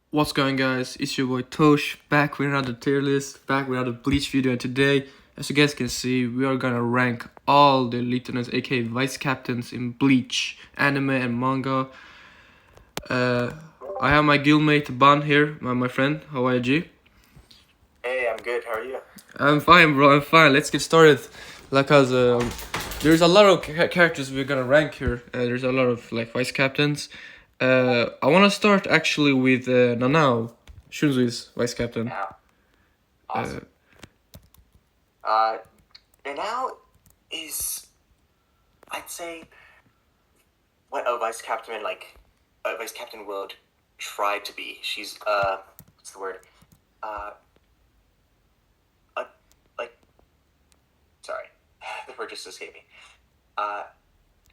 What's going, guys? It's your boy Tosh, back with another tier list, back with another Bleach video, and today, as you guys can see, we are gonna rank all the lieutenants, aka vice captains in Bleach, anime and manga. I have my guildmate Ban here, my friend. How are you, G? Hey, I'm good. How are you? I'm fine, bro. I'm fine. Let's get started. Cause there's a lot of characters we're gonna rank here. There's a lot of vice captains. I wanna start actually with Nanao, Shunzui's vice captain. Yeah. Awesome. Now is, I'd say, what a vice captain would try to be. She's what's the word? Sorry, the word just escaped me.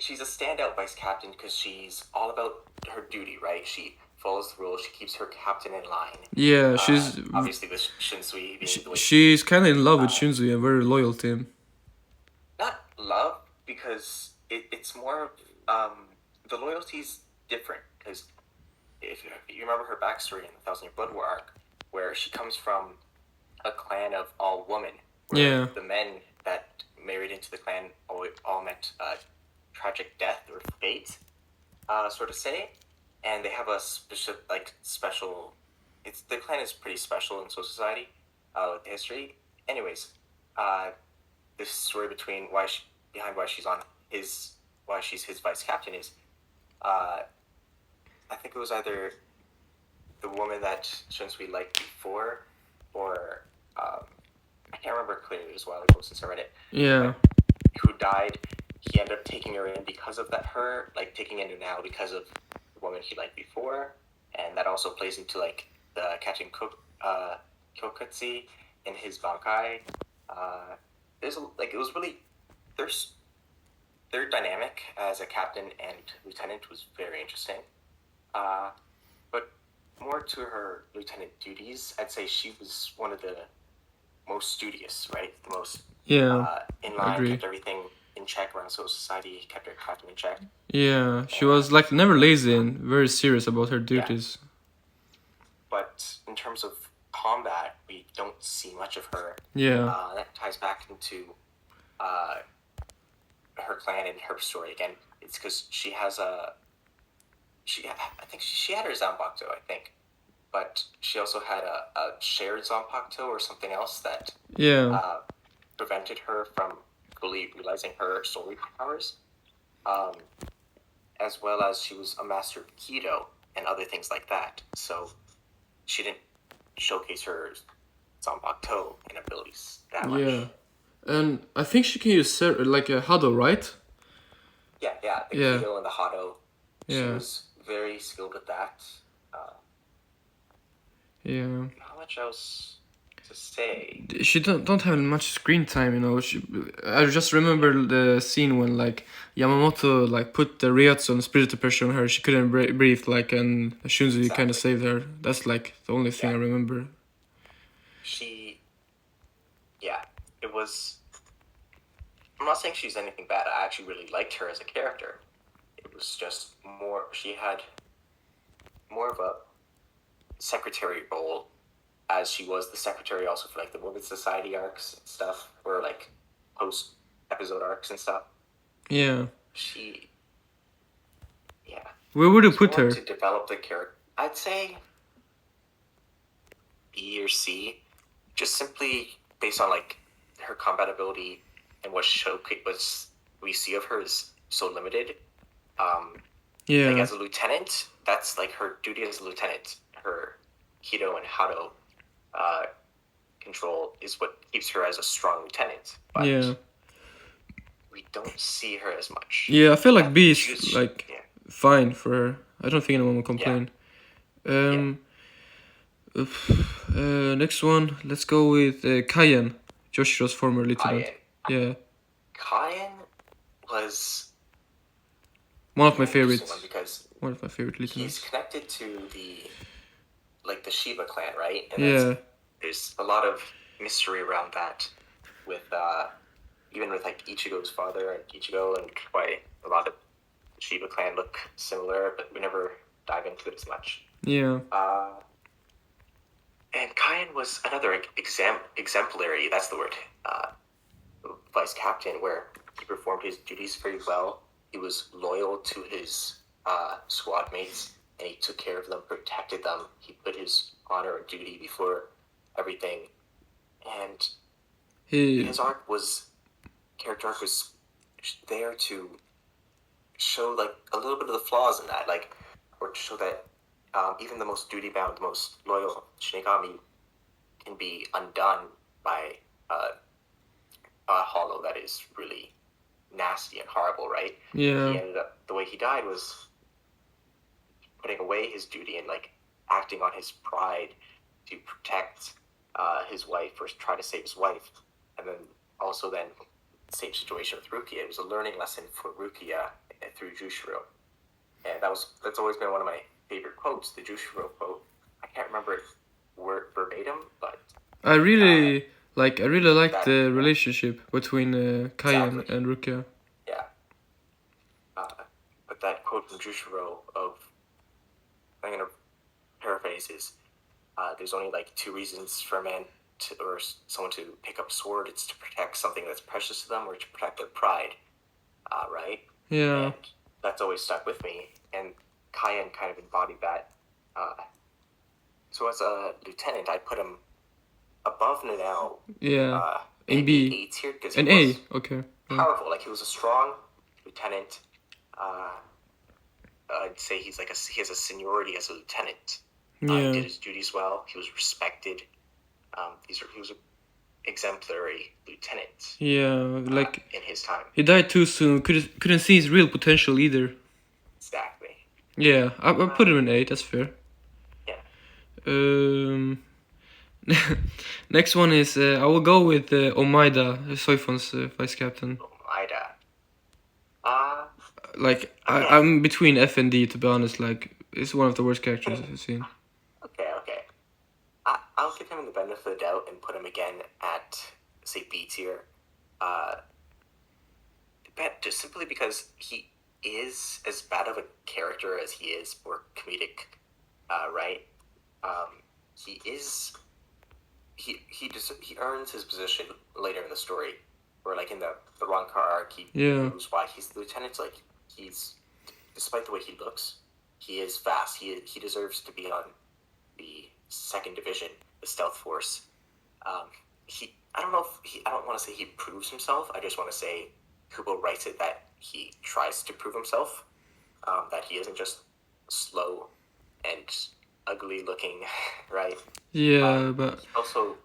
She's a standout vice captain because she's all about her duty, right? She follows the rules. She keeps her captain in line. Yeah, she's obviously with Shinsui being the way she's kind of in love with Shunzui and very loyal to him. Not love, because it's more the loyalty's different, because if you remember her backstory in the Thousand Year Blood War arc, where she comes from a clan of all women, where the men that married into the clan all met tragic death or fate, sort of say, and they have a special. The clan is pretty special in society, with the history. Anyways, this story behind why she's his vice captain is, I think it was either the woman that Shunsui liked before, or I can't remember clearly. It was a while ago since I read it. Yeah. Who died? He ended up taking her in because of that. Taking into now because of the woman he liked before, and that also plays into the catching Kyokutsu in his Bankai. It was really their dynamic as a captain and lieutenant was very interesting. But more to her lieutenant duties, I'd say she was one of the most studious, right? The most in line, kept everything in check around society, kept her captain in check. Yeah, she was never lazy and very serious about her duties. Yeah. But in terms of combat, we don't see much of her. Yeah. That ties back into her clan and her story again. It's because she has I think she had her Zanpakuto, I think, but she also had a shared Zanpakuto or something else that prevented her from fully realizing her story powers, as well as she was a master of Kido and other things like that. So she didn't showcase her Zanpakuto and abilities that much. Yeah. And I think she can use a Hado, right? Yeah, the Kido and the Hado. She was very skilled with that. How much else to say? She don't have much screen time, you know. I just remember the scene when Yamamoto put the Ryotsu and spiritual pressure on her. She couldn't breathe, and Shunzi kind of saved her. That's the only thing I remember. It was. I'm not saying she's anything bad. I actually really liked her as a character. It was just more. She had more of a secretary role, as she was the secretary also for the Women's Society arcs and stuff, or post episode arcs and stuff. Yeah. Where would you put her? To develop the character, I'd say B or C, just simply based on her combat ability and what we see of her is so limited. As a lieutenant, that's her duty as a lieutenant. Her Kido and Hado control is what keeps her as a strong lieutenant. But we don't see her as much. Yeah, I feel B is fine for her. I don't think anyone will complain. Next one, let's go with Kaien, Joshiro's former lieutenant. Kaien was one of my favorites. One of my favorite lieutenants. He's connected to the Shiba clan, right? And there's a lot of mystery around that, with even with Ichigo's father and Ichigo, and why a lot of the Shiba clan look similar, but we never dive into it as much. And Kyan was another exemplary, that's the word, vice captain, where he performed his duties very well. He was loyal to his squad mates, and he took care of them, protected them. He put his honor and duty before everything. And his character arc was there to show like a little bit of the flaws in that, like, or to show that even the most duty-bound, most loyal Shinigami can be undone by a hollow that is really nasty and horrible, right? Yeah. He ended up, the way he died was putting away his duty and like acting on his pride to protect his wife or try to save his wife, and then also then same situation with Rukia. It was a learning lesson for Rukia through Jushiro, and that's always been one of my favorite quotes, the Jushiro quote. I can't remember it word verbatim, but I really like the relationship between Kayan exactly. and Rukia. Yeah. But that quote from Jushiro of, I'm gonna paraphrase, is there's only like two reasons for a man or someone to pick up a sword. It's to protect something that's precious to them, or to protect their pride, right? Yeah. And that's always stuck with me. And Kayan kind of embodied that. So as a lieutenant, I put him above Nanao. Yeah. In maybe B. A tier, because An he was A. Okay. powerful. Like, he was a strong lieutenant. I'd say he has a seniority as a lieutenant. Yeah. He did his duties well. He was respected. He was an exemplary lieutenant. Yeah, like in his time. he died too soon. Couldn't see his real potential either. Exactly. Yeah, I put him in 8. That's fair. Yeah. Next one is I will go with Omaida, Soifon's vice captain. Omaida. Like I'm between F and D, to be honest. Like, it's one of the worst characters I've seen. Okay. I'll give him the benefit of the doubt and put him again at, say, B tier. Just simply because he is as bad of a character as he is more comedic, right? He earns his position later in the story, where like in the Roncar arc, he knows why he's the lieutenant. Like, he's, despite the way he looks, he is fast. He deserves to be on the 2nd Division, the Stealth Force. I don't want to say he proves himself. I just want to say Kubo writes it that he tries to prove himself, that he isn't just slow and ugly looking, right? Yeah, but also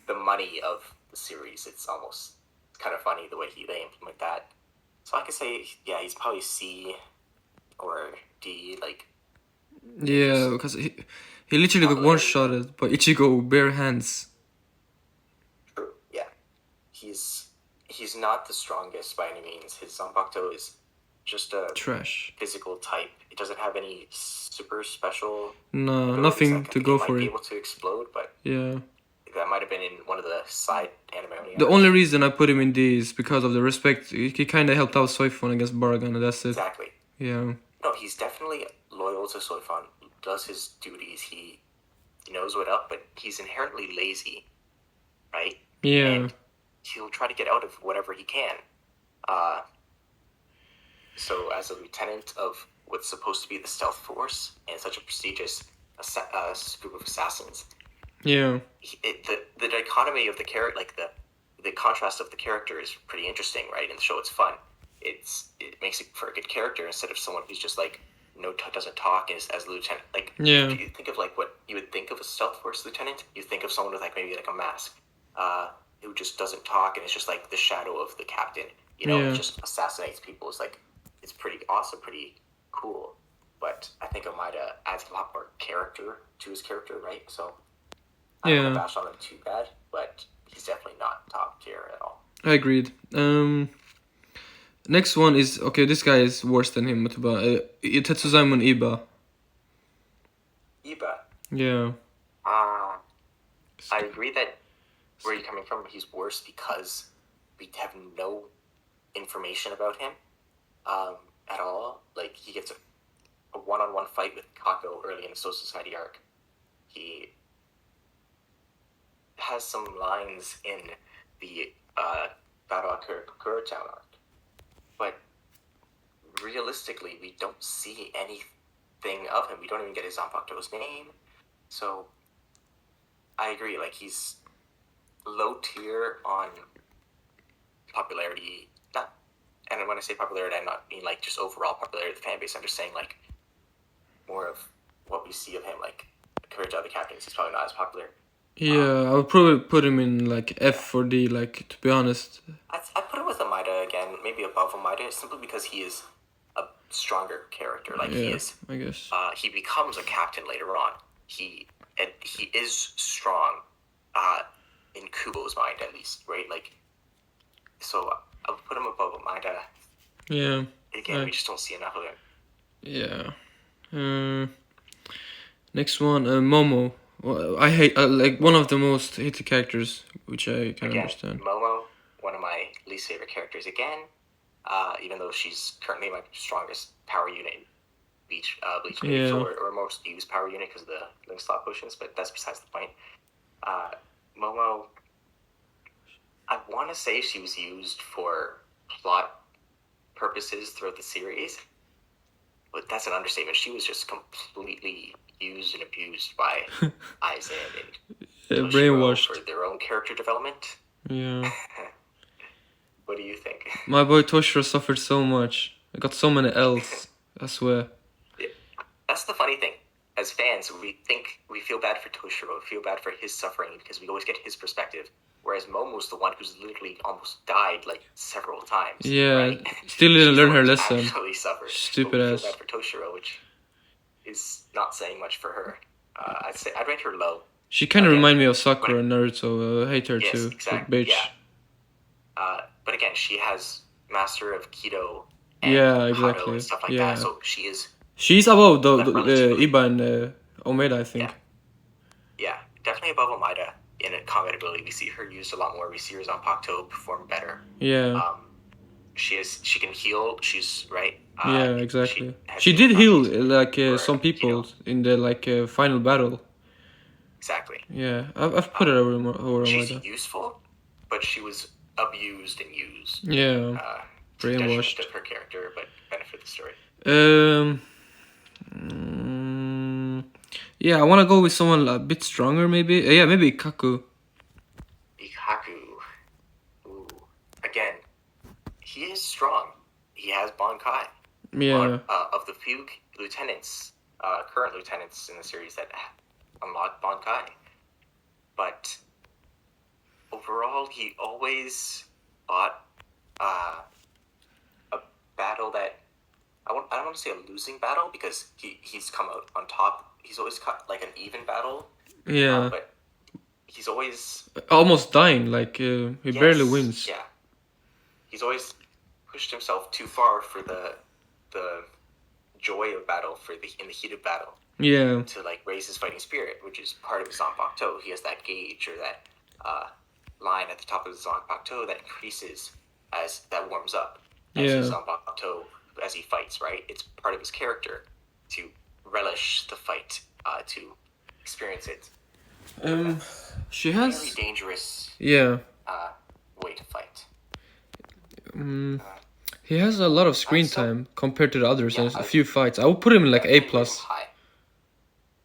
the money of the series, it's almost kind of funny the way they implement that. So I could say, yeah, he's probably C or D, like. Yeah, because he literally got one-shotted by Ichigo bare hands. True, yeah. He's not the strongest by any means. His Zanpakuto is just a trash physical type. It doesn't have any super special. No, nothing to go for it. Might be able to explode, but yeah, that might have been in one of the side anime. The only reason I put him in D is because of the respect. He kind of helped out Soifon against Baragan, and that's it. Exactly. Yeah. No, he's definitely loyal to Soifon. Does his duties. He knows what up, but he's inherently lazy, right? Yeah. And he'll try to get out of whatever he can. So as a lieutenant of what's supposed to be the Stealth Force and such a prestigious group of assassins, yeah, the dichotomy of the character, like the contrast of the character, is pretty interesting, right? In the show, it's fun. It makes it for a good character instead of someone who's just like doesn't talk as a lieutenant. Like, yeah. Do you think of like what you would think of a Stealth Force lieutenant? You think of someone with like maybe like a mask, who just doesn't talk and it's just like the shadow of the captain. He just assassinates people. It's pretty awesome, pretty cool. But I think Omaida adds a lot more character to his character, right? So I don't want to bash on him too bad, but he's definitely not top tier at all. I agreed. Next one is, okay, this guy is worse than him, Tetsuzaimon Iba. Iba? Yeah. I agree that where you're coming from, he's worse because we have no information about him at all. Like, he gets a one-on-one fight with Kako early in the Soul Society arc. He has some lines in the Battle at Kurotown arc, but realistically, we don't see anything of him. We don't even get his Zanpakuto's name. So I agree. Like, he's low tier on popularity. Not, and when I say popularity, I'm not mean like just overall popularity of the fan base. I'm just saying like more of what we see of him. Like Courage of the Captains, he's probably not as popular. Yeah, I would probably put him in like F or D. Like, to be honest. I put him with Amida again, maybe above Amida, simply because he is a stronger character. Like, he is. I guess. He becomes a captain later on. He is strong. In Kubo's mind, at least, right? Like, so I would put him above Amida. Yeah. Again, we just don't see enough of him. Yeah. Next one, Momo. Well, I hate like one of the most hated characters, which I can understand. Momo, one of my least favorite characters again. Even though she's currently my strongest power unit in Bleach, or most used power unit because of the link slot potions, but that's besides the point. Momo, I want to say she was used for plot purposes throughout the series, but that's an understatement. She was just completely used and abused by Aizen and brainwashed for their own character development. Yeah. What do you think? My boy Toshiro suffered so much. I got so many L's, I swear. Yeah. That's the funny thing. As fans, we feel bad for Toshiro, we feel bad for his suffering because we always get his perspective. Whereas Momo's the one who's literally almost died like several times. Yeah, right? still didn't learn her lesson. Actually suffered. Stupid ass. We feel bad for Toshiro, which is not saying much for her. I'd rate her low. She kind of remind me of Sakura and Naruto. I hate her too. Exactly. Bitch. Yeah. But again, she has Master of Keto and exactly. and stuff like that. So she is. She's above the Iba and Omeda, I think. Yeah, definitely above Omeda in combat ability. We see her used a lot more. We see her Zanpakuto perform better. Yeah. She can heal. She's right. Yeah, exactly. She did heal like some people in the final battle. Exactly. Yeah, I've put it over She's Omeda. useful, but she was abused and used. Yeah. Brainwashed. To her character, but benefit the story. Yeah, I want to go with someone a bit stronger, maybe. Yeah, maybe Ikaku. Ooh. Again, he is strong. He has Bankai. Yeah. Of the few lieutenants, current lieutenants in the series that unlock Bankai. But overall, he always fought a battle that I don't want to say a losing battle because he's come out on top. He's always cut like an even battle. Yeah. But he's always almost dying. Like he barely wins. Yeah. He's always pushed himself too far for the joy of battle in the heat of battle. Yeah. To like raise his fighting spirit, which is part of his Zanpakuto. He has that gauge or that line at the top of his Zanpakuto that increases as that warms up. As his Zanpakuto as he fights, right? It's part of his character to relish the fight, to experience it. She has very dangerous. Yeah. Way to fight. He has a lot of screen time compared to the others, and a few fights. I would put him in like A+.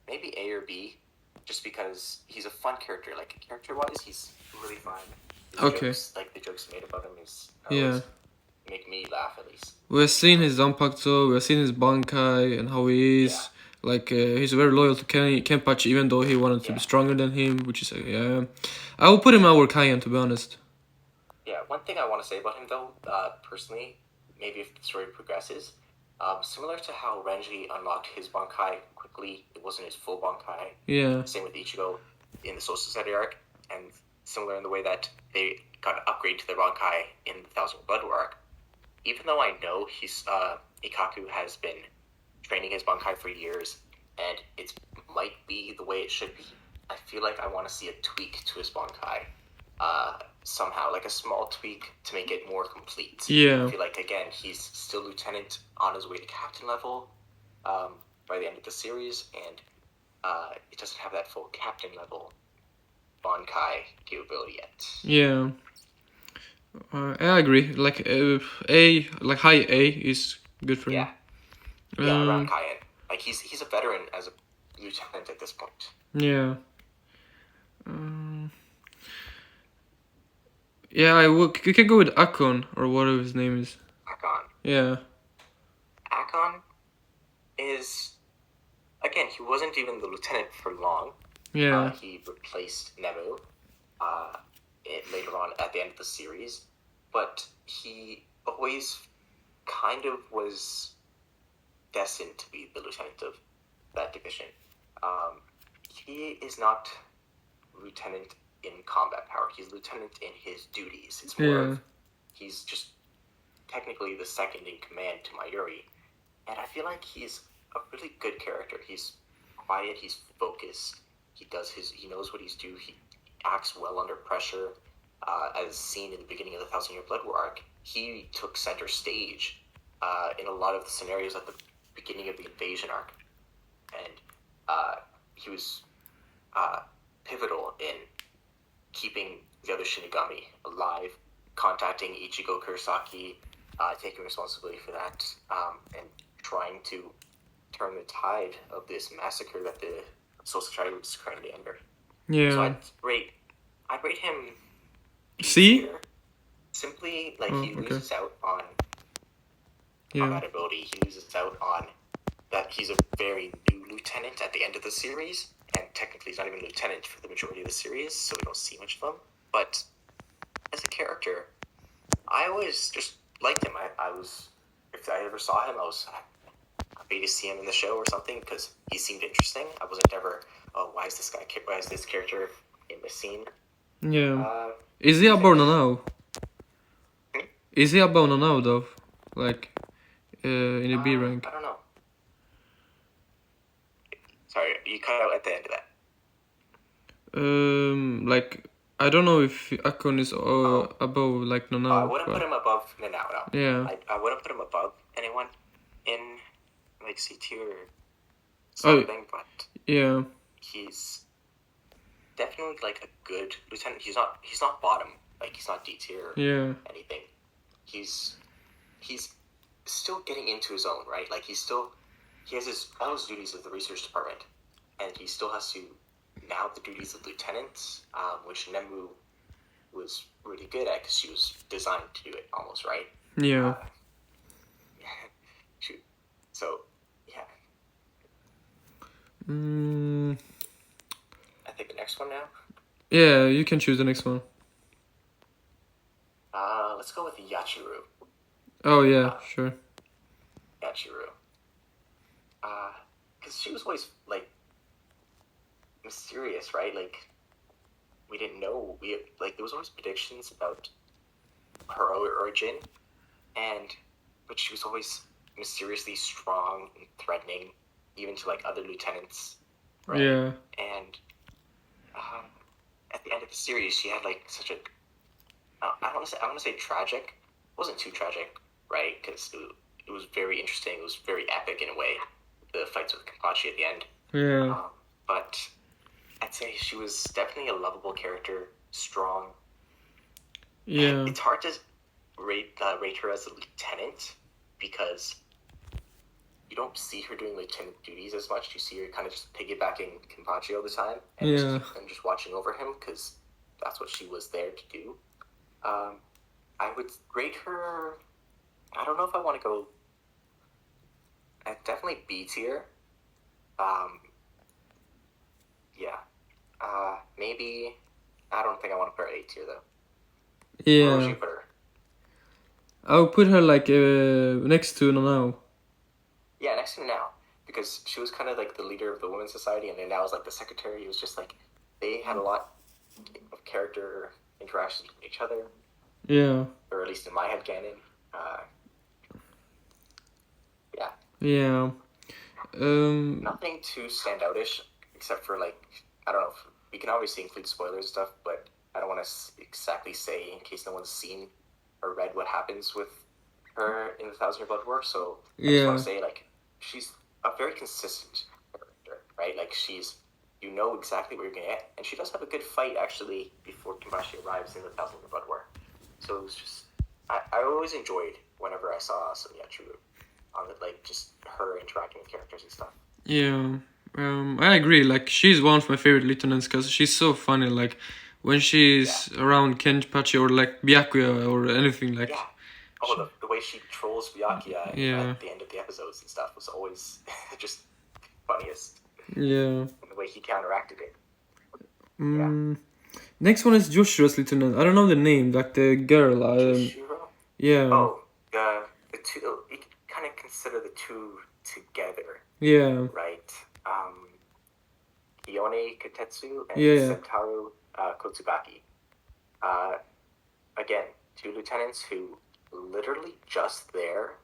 Maybe A or B, just because he's a fun character. Like character-wise, he's really fun. Jokes, like the jokes made about him is make me laugh at least. We've seen his Zanpakuto, we've seen his Bankai and how he is. Yeah. Like he's very loyal to Kenpachi, even though he wanted to be stronger than him, which is I will put him over Kaien, to be honest. Yeah, one thing I want to say about him though, personally, maybe if the story progresses, similar to how Renji unlocked his Bankai quickly, it wasn't his full Bankai. Yeah. Same with Ichigo in the Soul Society arc, and similar in the way that they got an upgrade to their Bankai in the Thousand Blood War arc. Even though I know Ikaku has been training his Bankai for years, and it might be the way it should be, I feel like I want to see a tweak to his Bankai. Somehow, like a small tweak to make it more complete. Yeah. I feel like, again, he's still lieutenant on his way to captain level by the end of the series, and it doesn't have that full captain level Bankai capability yet. Yeah. I agree. Like A, like high A is good for him. Yeah, around Cayenne. Like he's a veteran as a lieutenant at this point. Yeah. Yeah, you can go with Akon or whatever his name is. Akon. Yeah. Akon is, again, he wasn't even the lieutenant for long. Yeah. He replaced Nemu later on at the end of the series, but he always kind of was destined to be the lieutenant of that division. He is not lieutenant in combat power. He's lieutenant in his duties. It's more of, he's just technically the second in command to Mayuri, and I feel like he's a really good character. He's quiet, he's focused, he knows what he's due, he acts well under pressure. As seen in the beginning of the Thousand Year Blood War arc, he took center stage in a lot of the scenarios at the beginning of the invasion arc, and he was pivotal in keeping the other Shinigami alive, contacting Ichigo Kurosaki, taking responsibility for that, and trying to turn the tide of this massacre that the Soul Society was currently under. Yeah. So I'd rate him C? tier. Simply, like, he loses out on combat ability. He loses out on that he's a very new lieutenant at the end of the series, and technically he's not even lieutenant for the majority of the series, so we don't see much of him. But as a character, I always just liked him. If I ever saw him, I was happy to see him in the show or something, because he seemed interesting. I wasn't ever, why is this character in the scene? Yeah. Is he above now? Is he above now though? Like, in a B rank? I don't know. Sorry, you cut out at the end of that. Like, I don't know if Akon is above like Nanao. I wouldn't put him above Nanao, no. Yeah. I wouldn't put him above anyone in like C tier or something, but yeah, he's definitely like a good lieutenant. He's not bottom, like he's not D tier or anything. He's still getting into his own, right? Like he has all his duties of the research department, and he still has to now the duties of lieutenant, which Nemu was really good at because she was designed to do it almost, right? Yeah. Shoot. So, yeah. I think the next one now. Yeah, you can choose the next one. Let's go with Yachiru. Oh yeah, sure. Yachiru. Because she was always like mysterious, right? Like we didn't know. There was always predictions about her origin, but she was always mysteriously strong and threatening, even to like other lieutenants, right? Yeah. And at the end of the series, she had like such a I want to say tragic. It wasn't too tragic, right? Because it was very interesting. It was very epic in a way. The fights with Kenpachi at the end. Yeah. But I'd say she was definitely a lovable character, strong. Yeah. It's hard to rate her as a lieutenant because you don't see her doing lieutenant duties as much. You see her kind of just piggybacking Kenpachi all the time and just watching over him because that's what she was there to do. I would rate her. I don't know if I want to go. Definitely B tier. Yeah. Maybe. I don't think I want to put her A tier though. Yeah. Where would you put her? I would put her like next to Nanao. Yeah, next to Nanao, because she was kind of like the leader of the Women's Society, and Nanao was like the secretary. It was just like they had a lot of character interactions with each other. Yeah. Or at least in my headcanon. Yeah. Yeah. Nothing too standoutish, except for like, I don't know, we can obviously include spoilers and stuff, but I don't want to exactly say in case no one's seen or read what happens with her in the Thousand Year Blood War, so I just want to say, like, she's a very consistent character, right? Like, she's you know exactly what you're gonna get, and she does have a good fight actually before Kimbashi arrives in the Thousand Year Blood War. So it was just I always enjoyed whenever I saw Sumiyachu on the, like, just her interacting with characters and stuff. Yeah, I agree. Like, she's one of my favorite lieutenants because she's so funny. Like, when she's around Kenpachi or like Byakuya or anything, like. Yeah. Oh, the way she trolls Byakuya at the end of the episodes and stuff was always just funniest. Yeah. And the way he counteracted it. Next one is Joshiro's lieutenant. I don't know the name, like the girl. Joshiro? Yeah. Oh, the two. You can kind of consider the two together. Yeah. Right. Ione Katetsu and Sentaru Kotsubaki. Again, two lieutenants who literally just there.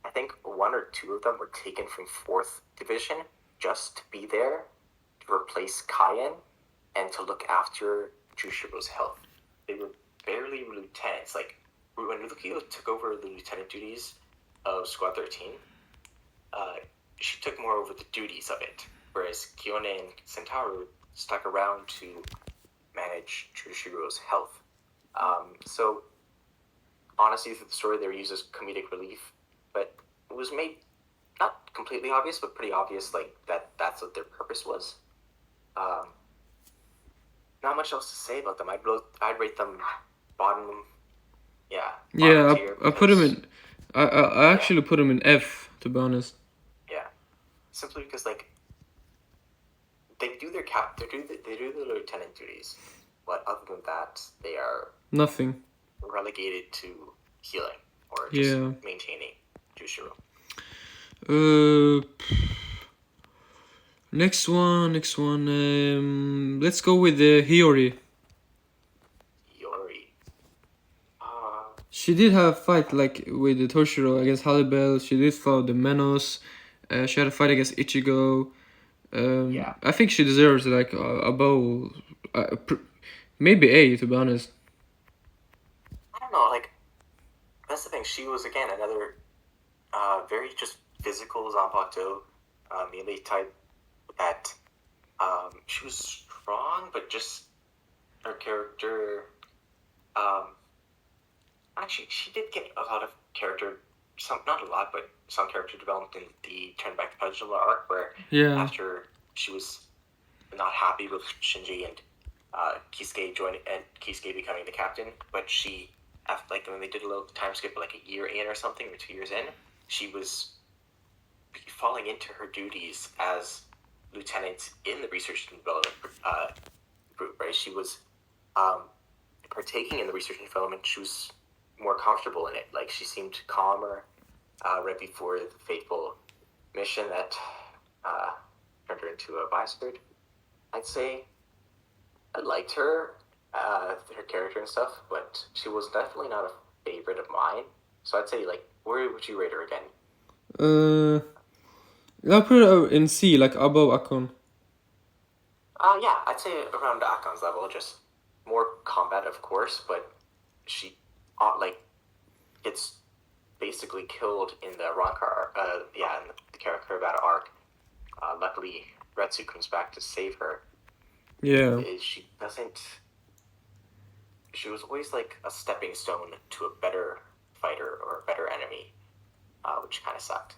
I think one or two of them were taken from 4th Division just to be there to replace Kaien and to look after Jushiro's health. They were barely lieutenants. Like, when Lukio took over the lieutenant duties of Squad 13, she took more over the duties of it, whereas Kione and Sentaru stuck around to manage Jushiro's health. So, honestly, through the story, they were used as comedic relief, but it was made not completely obvious, but pretty obvious, like, that's what their purpose was. Not much else to say about them. I'd rate them bottom. Yeah. Yeah, I put them in. I actually put them in F, to be honest. Yeah, simply because, like, they do their they do their lieutenant duties, but other than that, they are nothing. Relegated to healing or just maintaining Jushiro. Next one. Let's go with Hiyori. She did have a fight like with the Toshiro against Halibel. She did follow the Menos. She had a fight against Ichigo. I think she deserves like a bow. Maybe A, to be honest. I don't know. Like, that's the thing. She was again another very just physical Zanpakuto melee type. That she was strong, but just her character. Actually, she did get a lot of character, not a lot, but some character development in the Turn Back to Pendulum arc, where after she was not happy with Shinji and Kisuke joining and Kisuke becoming the captain, but she, after, like, when they did a little time skip, like a year in or something, or 2 years in, she was falling into her duties as lieutenant in the research and development group, right? She was partaking in the research and development. She was more comfortable in it. Like, she seemed calmer right before the fateful mission that turned her into a bastard. I'd say I liked her, her character and stuff, but she was definitely not a favorite of mine. So I'd say, like, where would you rate her again? I'll put her in C, like above Akon. Yeah, I'd say around Akon's level, just more combat, of course, but she, gets basically killed in the Rankar, in the Karakura arc. Luckily, Retsu comes back to save her. Yeah. She was always like a stepping stone to a better fighter or a better enemy, which kind of sucked.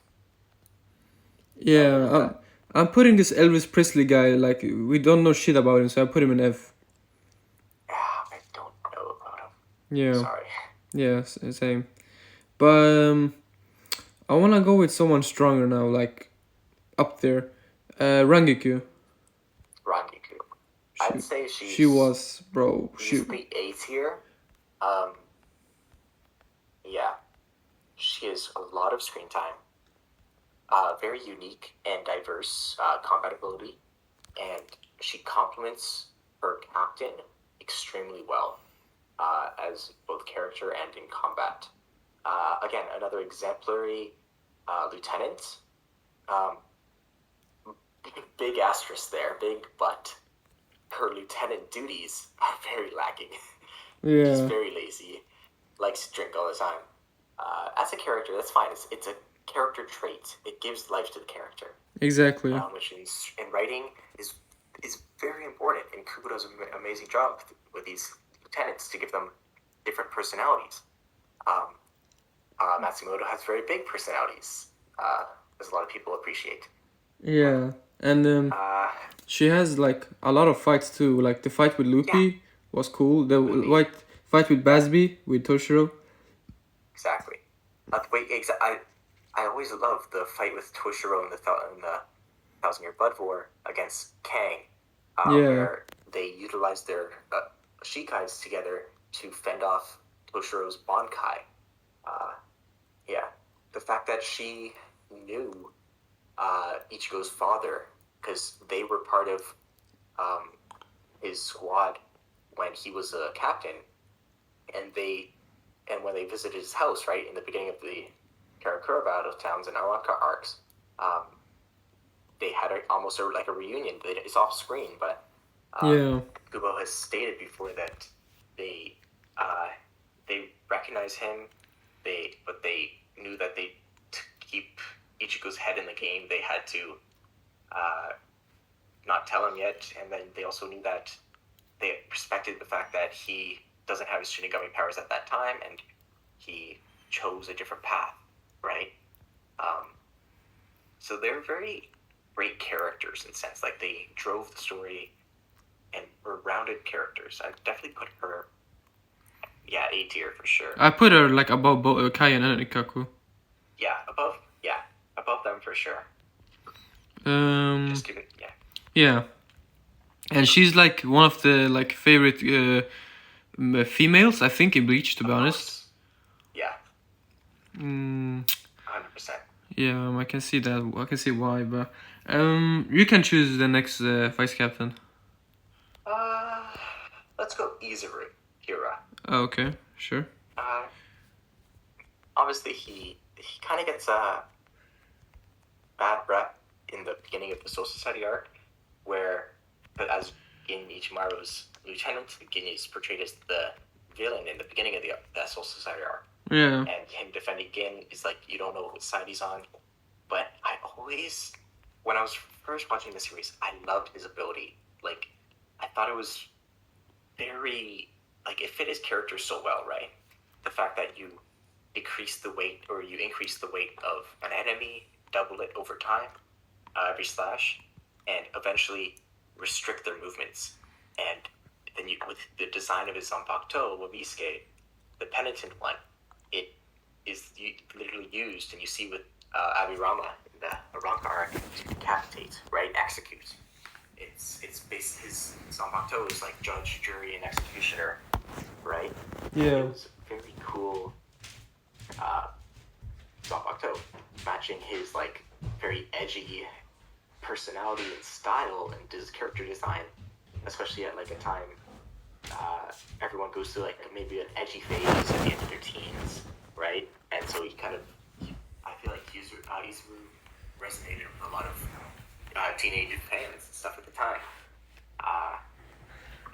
Yeah, I'm putting this Elvis Presley guy, like, we don't know shit about him, so I put him in F. I don't know about him. Yeah. Sorry. Yeah, same. But I want to go with someone stronger now, like, up there. Rangiku. I'd say she was, bro. Easily A tier. Yeah. She has a lot of screen time. Very unique and diverse combat ability, and she complements her captain extremely well as both character and in combat. Again, another exemplary lieutenant. Big asterisk there, big but. Her lieutenant duties are very lacking. Yeah. She's very lazy, likes to drink all the time. As a character, that's fine. It's a character trait. It gives life to the character. Exactly. Which in writing is is very important, and Kubo does an amazing job with these lieutenants to give them different personalities. Matsumoto has very big personalities, as a lot of people appreciate. Yeah, and she has like a lot of fights too. Like the fight with Luffy was cool. The white fight with Basby with Toshiro. Exactly. I always love the fight with Toshiro in the Thousand Year Blood War against Kang, where they utilized their Shikais together to fend off Toshiro's Bankai. The fact that she knew Ichigo's father, because they were part of his squad when he was a captain, and when they visited his house, right, in the beginning of the Karakura Battle Towns and Arranca arcs, they had almost like a reunion. It's off screen, but Kubo has stated before that they recognize him, but they knew that to keep Ichigo's head in the game, they had to not tell him yet, and then they also knew that they respected the fact that he doesn't have his Shinigami powers at that time, and he chose a different path, right? So they're very great characters in a sense. Like, they drove the story and were rounded characters. I'd definitely put her, A tier for sure. I put her like above Kaien and Ikkaku. Above them for sure. Just give it, Yeah, and she's like one of the like favorite females, I think, in Bleach, to be honest. Yeah. 100%. Yeah, I can see that. I can see why, but you can choose the next vice captain. Let's go Izuru, Hira. Oh, okay, sure. Obviously, he kind of gets a bad rep in the beginning of the Soul Society arc, but as Gin Ichimaru's lieutenant, Gin is portrayed as the villain in the beginning of the Soul Society arc. Yeah. And him defending Gin is like, you don't know what side he's on. But when I was first watching the series, I loved his ability. Like, I thought it was very, like, it fit his character so well, right? The fact that you decrease the weight or you increase the weight of an enemy, double it over time, every slash, and eventually restrict their movements. And then with the design of his Zanpakuto, Wabisuke, the penitent one, it is literally used, and you see with Abirama in the Arranca arc, to decapitate, right? Execute. It's based, his Zanpakuto is like judge, jury, and executioner, right? Yeah. It was very cool Zanpakuto, matching his like very edgy personality and style and his character design, especially at like a time everyone goes through like maybe an edgy phase at the end of their teens, right? And so I feel like Izuru resonated with a lot of teenage fans and stuff at the time.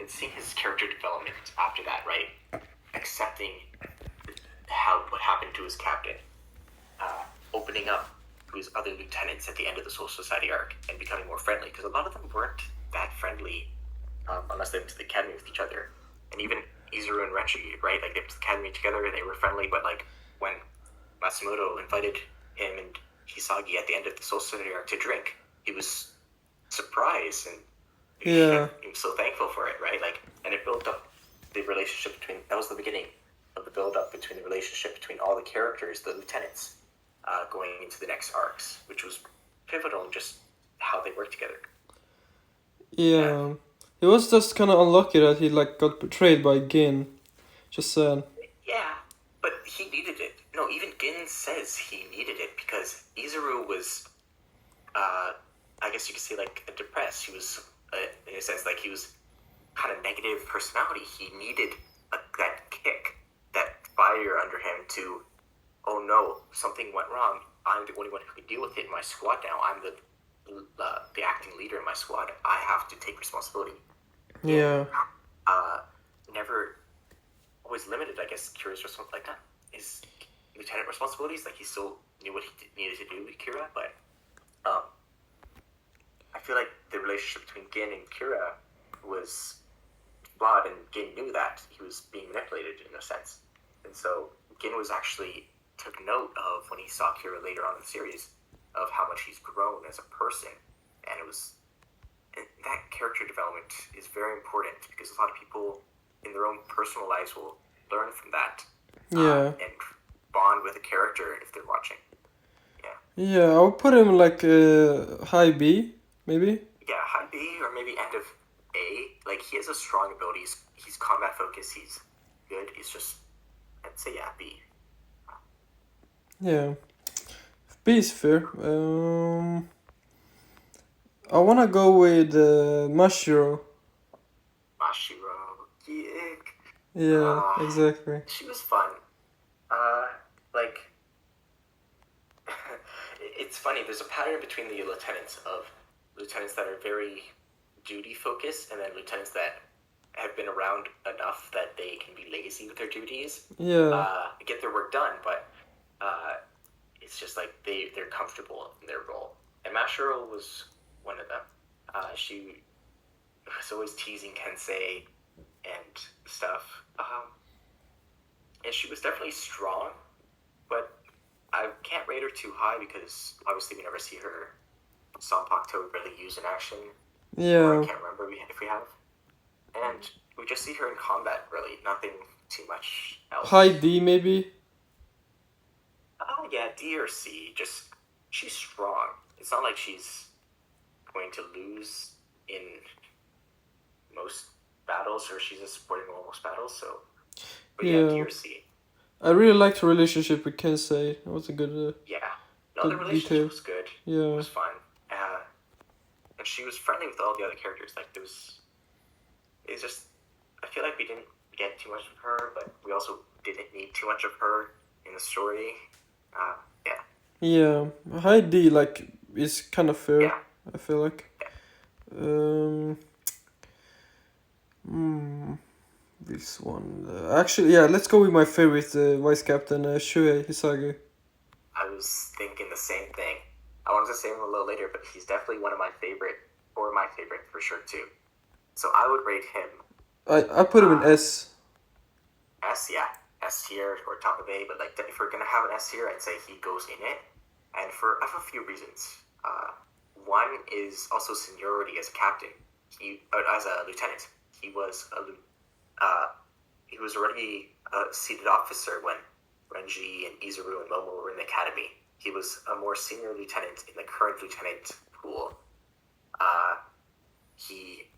And seeing his character development after that, right? Accepting what happened to his captain, opening up to his other lieutenants at the end of the Soul Society arc and becoming more friendly, because a lot of them weren't that friendly unless they went to the academy with each other. And even Izuru and Renchi, right? Like, they went to the academy together, they were friendly, but like when Matsumoto invited him and Hisagi at the end of the Soul Society arc to drink, he was surprised and he was so thankful for it, right? Like, and it built up the relationship that was the beginning of the build-up between the relationship between all the characters, the lieutenants, going into the next arcs, which was pivotal in just how they work together. Yeah. It was just kind of unlucky that he like got betrayed by Gin. Just sad. Yeah, but he needed it. No, even Gin says he needed it because Izuru was, I guess you could say, like, depressed. He was, in a sense, like, he was kind of negative personality. He needed that kick, that fire under him to, oh no, something went wrong. I'm the only one who can deal with it in my squad now. I'm the acting leader in my squad. I have to take responsibility. Yeah. Never always limited, I guess, Kira's responsibility, like that. His lieutenant responsibilities, like, he still knew what he needed to do with Kira, but I feel like the relationship between Gin and Kira was flawed, and Gin knew that he was being manipulated in a sense. And so Gin was actually took note of when he saw Kira later on in the series of how much he's grown as a person, and that character development is very important because a lot of people in their own personal lives will learn from that. And bond with a character if they're watching. Yeah, I'll put him like high B, maybe. Yeah, high B or maybe end of A. Like, he has a strong ability. He's combat focused. He's good. He's just, I'd say, yeah, B. Yeah, B is fair. I wanna go with Mashiro. Mashiro, Geek. Yeah, exactly. She was fun. Like, it's funny. There's a pattern between the lieutenants that are very duty focused, and then lieutenants that have been around enough that they can be lazy with their duties. Get their work done, but it's just like they're comfortable in their role. And Mashiro was one of them. She was always teasing Kensei and stuff. And she was definitely strong, but I can't rate her too high because obviously we never see her Sanpakuto really use in action. Yeah. I can't remember if we have. And we just see her in combat, really. Nothing too much else. High D, maybe? Yeah, D or C. Just, she's strong. It's not like she's going to lose in most battles, or she's a supporting role in most battles, so... But yeah, D or C. I really liked her relationship with Kensei. It was a good... the relationship was good. Yeah. It was fun. And she was friendly with all the other characters. Like, it's just... I feel like we didn't get too much of her, but we also didn't need too much of her in the story. Yeah, high D, like, is kind of fair, I feel like. This one... actually, let's go with my favorite vice captain, Shuei Hisagi. I was thinking the same thing. I wanted to say him a little later, but he's definitely one of my favorite, or my favorite for sure too. So I would rate him... I put him in S. S, yeah. S tier or top of A, but like if we're gonna have an S tier, I'd say he goes in it, and for a few reasons. One is also seniority as a captain. As a lieutenant, he was already a seated officer when Renji and Izuru and Momo were in the academy. He was a more senior lieutenant in the current lieutenant pool. He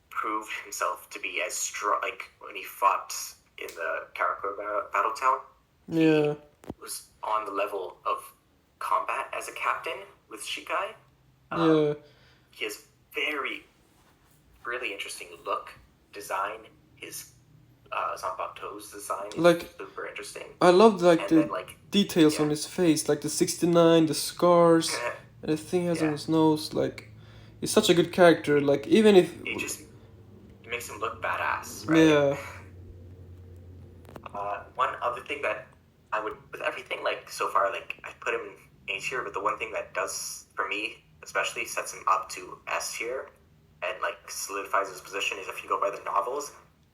proved himself to be as strong, like when he fought in the Karakura Battle Town. Yeah. He was on the level of combat as a captain with Shikai. He has really interesting look, design. His Zanpakuto's design is super interesting. I loved the details on his face, like the 69, the scars, and the thing he has on his nose. Like, he's such a good character. Like, even if it makes him look badass, right? Yeah. One other thing that I would, with everything, like, so far, like, I put him in A tier, but the one thing that does, for me, especially sets him up to S tier and, like, solidifies his position is if you go by the novels.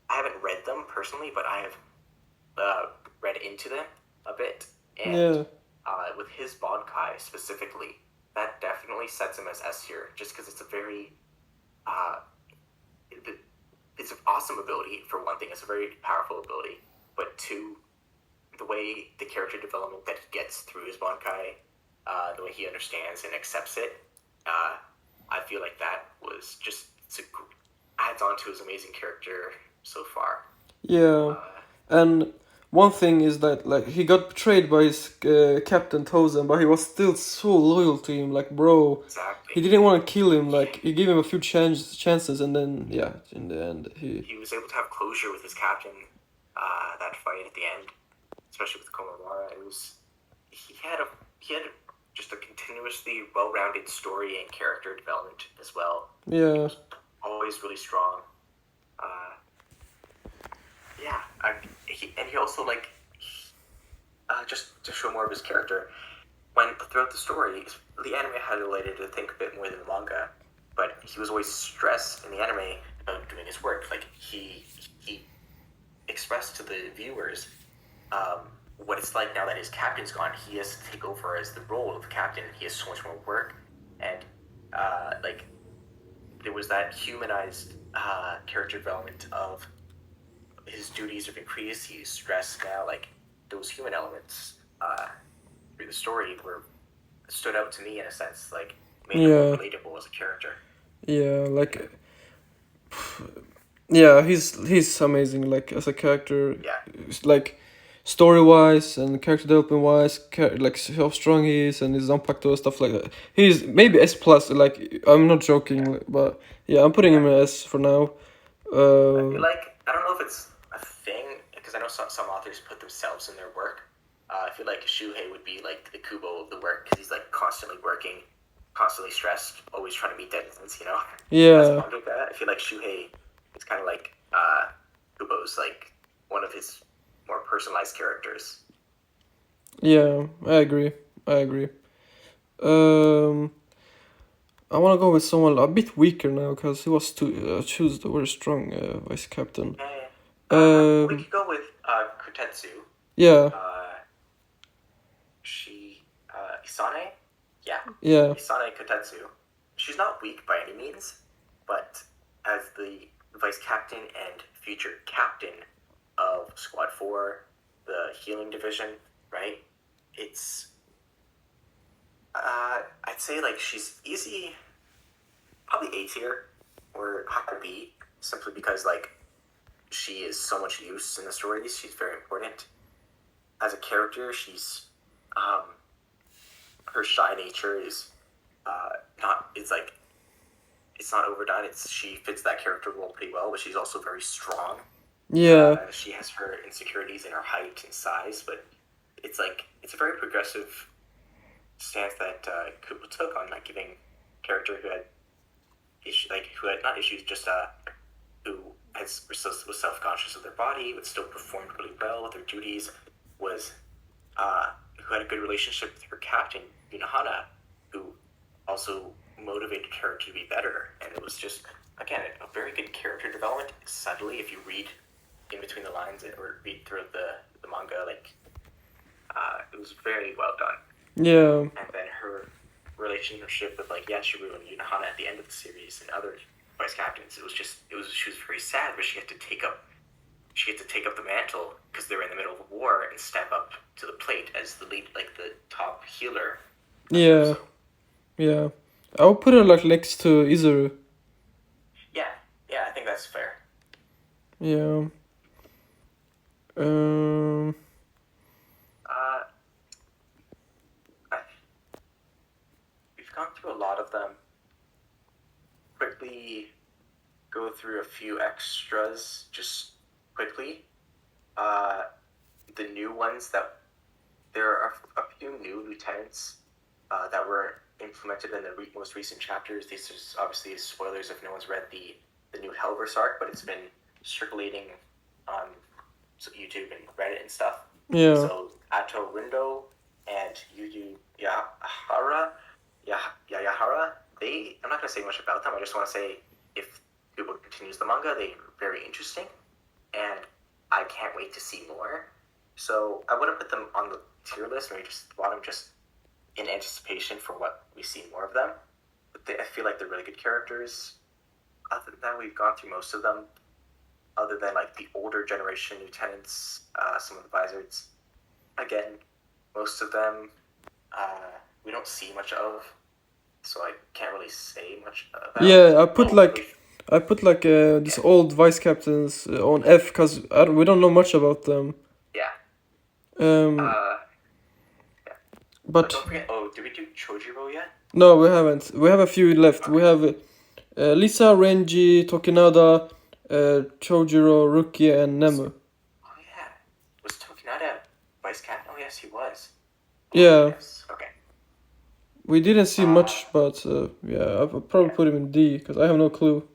I haven't read them personally, but I have read into them a bit. And with his Bonkai specifically, that definitely sets him as S tier, just because it's a very... it's an awesome ability, for one thing. It's a very powerful ability. But two, the way the character development that he gets through his Bonkai, the way he understands and accepts it, I feel like that was just adds on to his amazing character so far. Yeah, and one thing is that, like, he got betrayed by his captain Tozen, but he was still so loyal to him. Like, bro, exactly. He didn't want to kill him. Like, he gave him a few chances, and then in the end he was able to have closure with his captain. That fight at the end, especially with Komamara, he had just a continuously well-rounded story and character development as well. Yeah. He was always really strong. He also, like, just to show more of his character, throughout the story, the anime highlighted, I think, a bit more than the manga. but he was always stressed in the anime about doing his work. Like he expressed to the viewers what it's like now that his captain's gone. He has to take over as the role of the captain. He has so much more work, and like there was that humanized character development of his duties have increased. He's stressed now. Like those human elements through the story were stood out to me in a sense. Like made him more Yeah, relatable as a character. yeah, like yeah, he's amazing. Like as a character, Yeah. like story wise and character development wise, like how strong he is and his impact and stuff like that. He's maybe S plus. Like I'm not joking, but yeah, I'm putting him in S for now. I feel like I don't know if it's a thing because I know some authors put themselves in their work. I feel like Shuhei would be like the Kubo of the work because he's like constantly working, constantly stressed, always trying to meet deadlines. You know, as a Yeah, mangaka, I feel like Shuhei is kind of like Kubo's like one of his more personalized characters. yeah, I agree. I agree. Um, I want to go with someone a bit weaker now because he was to choose the very strong vice captain. We Um, could go with Kutetsu. yeah, She Isane, yeah, yeah, Isane Kotetsu. She's not weak by any means, but as the vice captain and future captain of Squad 4, the healing division, right? It's I'd say like she's easy, probably A tier or higher B, simply because like she is so much use in the stories. She's very important as a character. She's her shy nature is not. It's like it's not overdone. She fits that character role pretty well, but she's also very strong. yeah, She has her insecurities in her height and size, but it's like it's a very progressive stance that Kubo took on like giving character who had who had not issues, just who was self conscious of their body, but still performed really well with their duties, was who had a good relationship with her captain Yunahana, who also motivated her to be better, and it was just again a very good character development. Subtly, if you read in between the lines or read through the manga, like it was very well done. yeah, And then her relationship with like Yashiro and Yunahana at the end of the series and other vice captains, it was she was very sad, but she had to take up the mantle because they were in the middle of a war and step up to the plate as the lead, like the top healer. yeah, yeah. I'll put her like next to Izuru. Yeah, I think that's fair. Yeah. We've gone through a lot of them. Quickly go through a few extras, just quickly. The new ones that there are a few new lieutenants that were implemented in the most recent chapters. These are obviously spoilers if no one's read the new Hellverse arc, but it's been circulating on YouTube and Reddit and stuff. Yeah. So Ato Rindo and Yuyu Yahara, I'm not going to say much about them. I just want to say if Kubo continues the manga, they're very interesting, and I can't wait to see more. So I wouldn't put them on the tier list, maybe just bottom, just in anticipation for what we see more of them. But I feel like they're really good characters. Other than that, we've gone through most of them. Other than like the older generation lieutenants, some of the visors. Again, most of them we don't see much of, so I can't really say much about. Yeah, I put like these old vice captains on F because we don't know much about them. Yeah. Yeah. But don't forget. Oh, did we do Chojiro yet? No, we haven't. We have a few left. Okay. We have Lisa, Renji, Tokinada, Chojiro, Ruki, and Nemu. Oh yeah, was Tokinada vice captain? Oh yes, he was. Oh, yeah. Yes. Okay. We didn't see much, but yeah, I'll probably put him in D because I have no clue.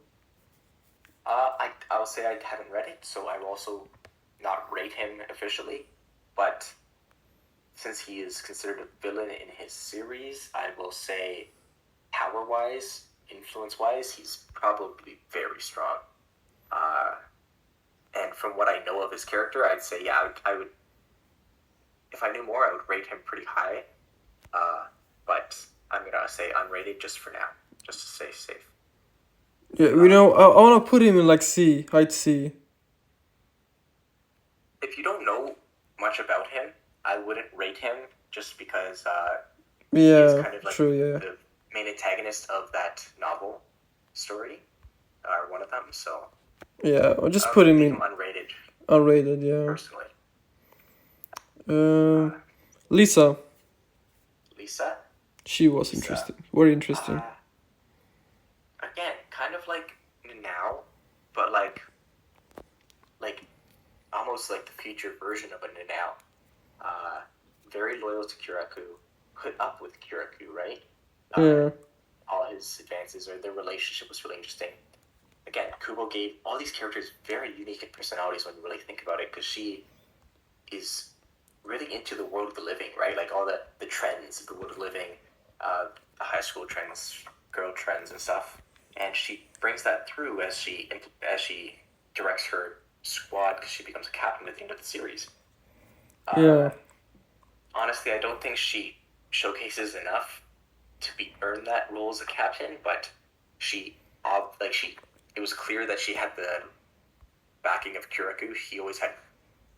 I'll say I haven't read it, so I will also not rate him officially, but since he is considered a villain in his series, I will say power-wise, influence-wise, he's probably very strong. And from what I know of his character, I'd say, yeah, I would if I knew more, I would rate him pretty high. But I'm gonna say unrated just for now, just to stay safe. Yeah, you know, I want to put him in like C, height C. If you don't know much about him, I wouldn't rate him just because he is Yeah, kind of like true, yeah. the main antagonist of that novel story, or one of them. So Yeah, I'll just I put would him make in him unrated unrated, yeah. personally. Lisa, Lisa, she was interesting. Very interesting. again, kind of like now, but like almost like the future version of a Nanao. Very loyal to Kiraku, put up with Kiraku, right? Yeah. All his advances, or their relationship was really interesting. Again, Kubo gave all these characters very unique personalities when you really think about it, because she is really into the world of the living, right? Like all the trends of the world of living, the high school trends, girl trends and stuff. And she brings that through as she directs her squad, because she becomes a captain at the end of the series. Yeah. Honestly, I don't think she showcases enough to earn that role as a captain, but it was clear that she had the backing of Kiraku. She always had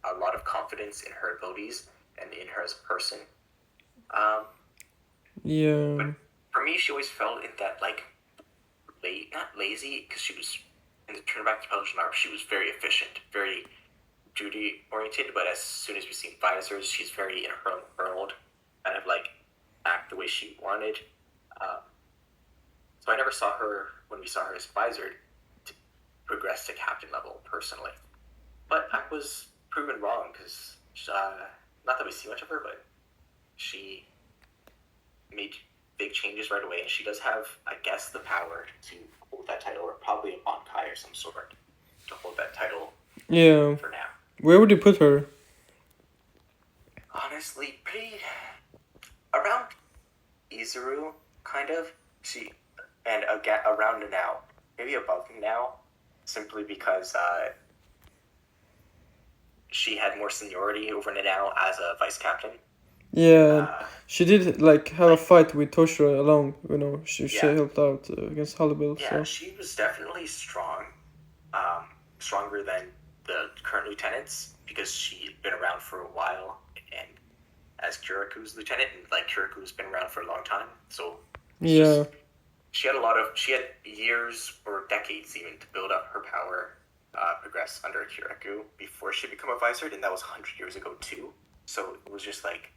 a lot of confidence in her abilities and in her as a person. Yeah. But for me, she always felt in that not lazy, because she was in the Turn Back to Pelishon arc. She was very efficient, very duty oriented. But as soon as we see visors, she's very in her own world, kind of like act the way she wanted. So I never saw her, when we saw her as visored, to progress to captain level personally. But I was proven wrong, because not that we see much of her, but she made big changes right away, and she does have, I guess, the power to hold that title, or probably a Bankai or some sort to hold that title. Yeah. For now. Where would you put her? Honestly, pretty around Izuru, kind of. And again around now, maybe above now, simply because she had more seniority over Nanao as a vice captain. Yeah, she did like have a fight with Toshiro alone. You know, she helped out against Hallible. Yeah, so. She was definitely strong, stronger than the current lieutenants, because she'd been around for a while, and as Kiraku's lieutenant, and like Kiraku's been around for a long time, so yeah. She had years or decades even to build up her power, progress under Kiraku before she became a visored, and that was 100 years ago too. So it was just like,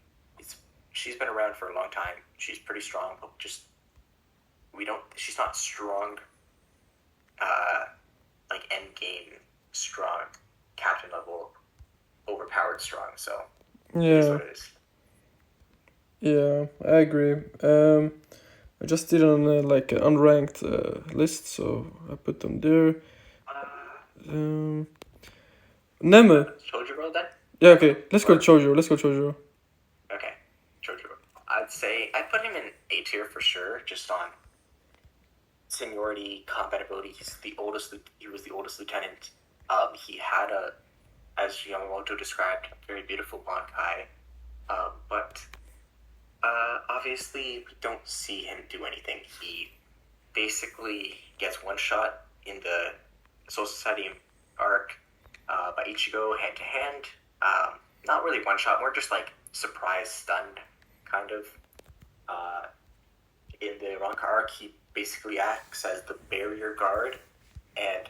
she's been around for a long time. She's pretty strong, but she's not strong, like end game strong, captain level, overpowered strong. So yeah, it is what it is. Yeah, I agree. I just did on like an unranked list, so I put them there. Nemu. Chojuro then? Yeah, okay. Let's go Chojuro. Okay, Chojuro. I'd say I put him in A tier for sure, just on seniority, combat ability. He was the oldest lieutenant. He had as Yamamoto described, a very beautiful Bankai. But obviously we don't see him do anything. He basically gets one shot in the Soul Society arc by Ichigo hand to hand. Not really one shot, more just like surprise stunned, kind of. In the Ronka arc, he basically acts as the barrier guard and